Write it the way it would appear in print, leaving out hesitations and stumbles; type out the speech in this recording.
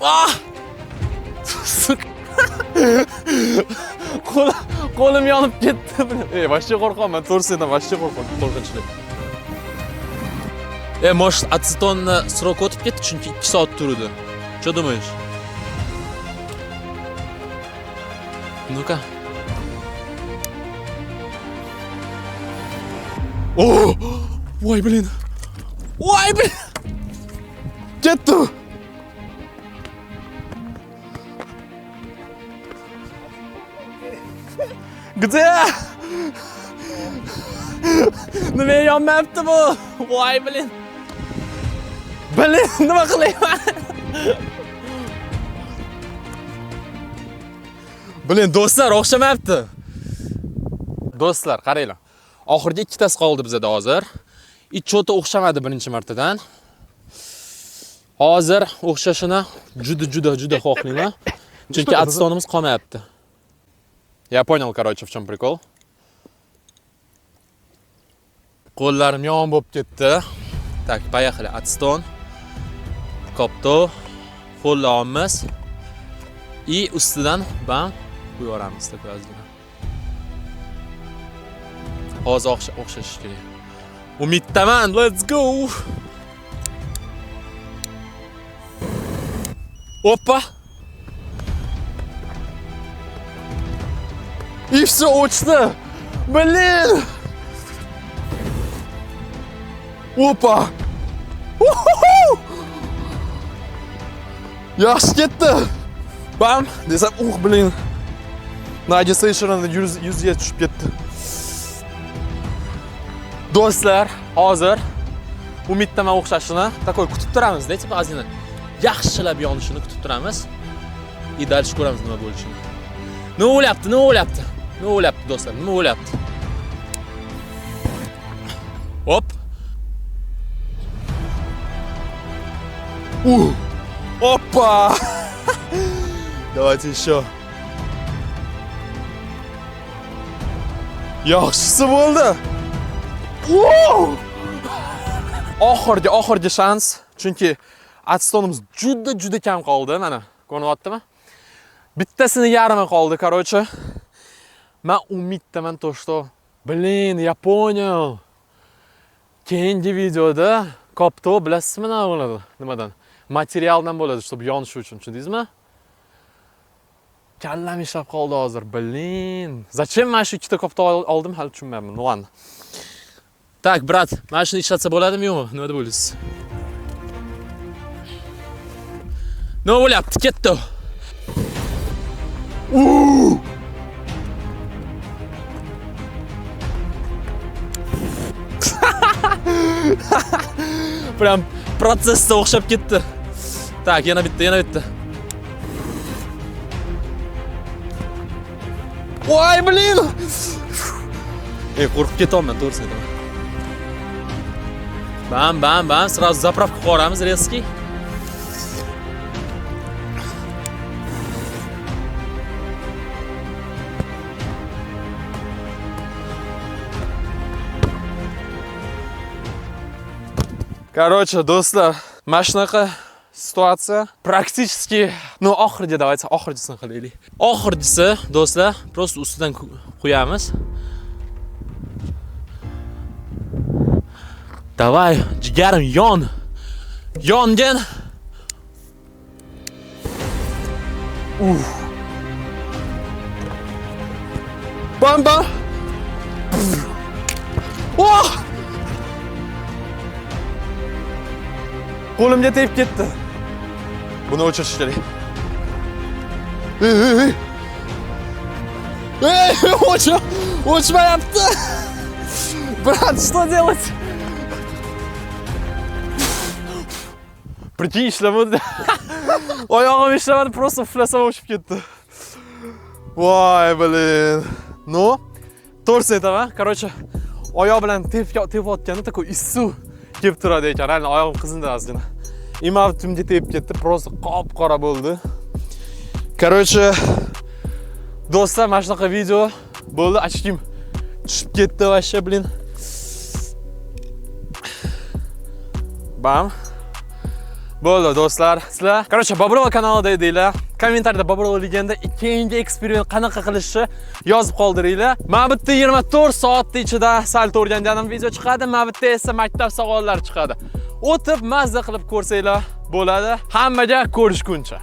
Ah! Qo'lim yonib ketdi. Vashcha qo'rqaman, to'g'risidan vashcha qo'rqinchli. Может, atsetonni srok o'tib ketdi, chunki 2 soat turdi. Что думаешь? Ну-ка. О! Ой, блин. Ой, блин. Ketdi. Где? Nima yonmayapti bu? Voy, blin. Blin, nima qilayman? Blin, do'stlar, o'xshamayapti. Do'stlar, qaranglar. Oxirgi ikkitasi qoldi bizda hozir. Ichota o'xshamadi birinchi martadan. Hozir o'xshashini juda xohlayman. Chunki atstonimiz qolmayapti. Я понял, короче, в чем прикол. Qo'llarim yon bo'lib ketdi. Так, поехали. Atston. Kopto. Qo'llaymiz. И ustidan bam qo'yamiz такой ozgina. Hozir o'xshash kerak. Umiddaman. Let's go. Опа! И все, учно! Блин! Опа! Yaxshi ketdi! Bam! Desam, blin! Nagisa ishorani yuziga tushib ketdi. Do'stlar, hozir umiddaman o'xshashini takoy kutib turamiz-da, tip ozgina yaxshilab yonishini kutib turamiz. И дальше ko'ramiz nima bo'lishini. Nima bo'lyapti? Nima bo'lyapti do'stlar? Nima bo'lyapti? Hop. Опа! Давайте еще. Yaxshisi bo'ldi. Oxirgi shans, chunki atstonimiz juda kam qoldi, mana. Ko'ryaptimi? Bittasini yarmi qoldi, короче. Men umiddaman to, что, блин, я понял. Keyingi videoda kopto bilasizmi nima bo'ladi? Nimadan? Materialdan bo'ladi, чтобы yonish uchun, tushundingizmi? Kallam ishlab qoldi hozir. Блин. Zачем men shu ikkita kopto oldim, hali tushunmayapman. Ну ладно. Так, brat, mana shuni ishlatsa bo'ladimi-yo'qmi? Nima deb o'ylaysiz? Nima bo'lyapti? Ketdi. Прям protsessda o'xshab ketdi. Так, yana bitta. Voy, blin! Qo'rqib ketyapman, to'g'risi aytaman. Bam, сразу zapravka qilamiz, резкий. Короче, do'stlar, mana shunaqa situatsiya практически, ну, oxirgi, давайте oxirgisini qilaylik. Oxirgisi, do'stlar, просто ustidan qo'yamiz. Давай, jigarim, yon. Yongan. Bam. Oh! Qo'limga tegib ketdi. Buni o'chirish kerak. O'chmayapti. Брат, что делать? Prikey ishlamadi. Oyog'im ishlamadi, просто uflasam o'chib ketdi. Voy, blin. No, to'g'risi aytaman. Короче, oyoq bilan tepayotganda takoy issiq kelib turadi ekan. Reально oyog'im qizindi ozgina. Imavtimga tegib ketdi, просто qop-qora bo'ldi. Короче, do'stlar, mana shunaqa video bo'ldi. Achkim tushib ketdi vashcha, blin. Bam. Bo'ldi do'stlar. Sizlar, короче, Boburova kanalida edinglar. Kommentariyada Boburova legenda ikkinchi eksperiment qanaqa qilishni yozib qoldiringlar. Men bitta 24 soat ichida salto o'rganganim video chiqadi, men bitta esa maktab savollari chiqadi. O'tib mazza qilib ko'rsanglar bo'ladi. Hammaga ko'rishguncha.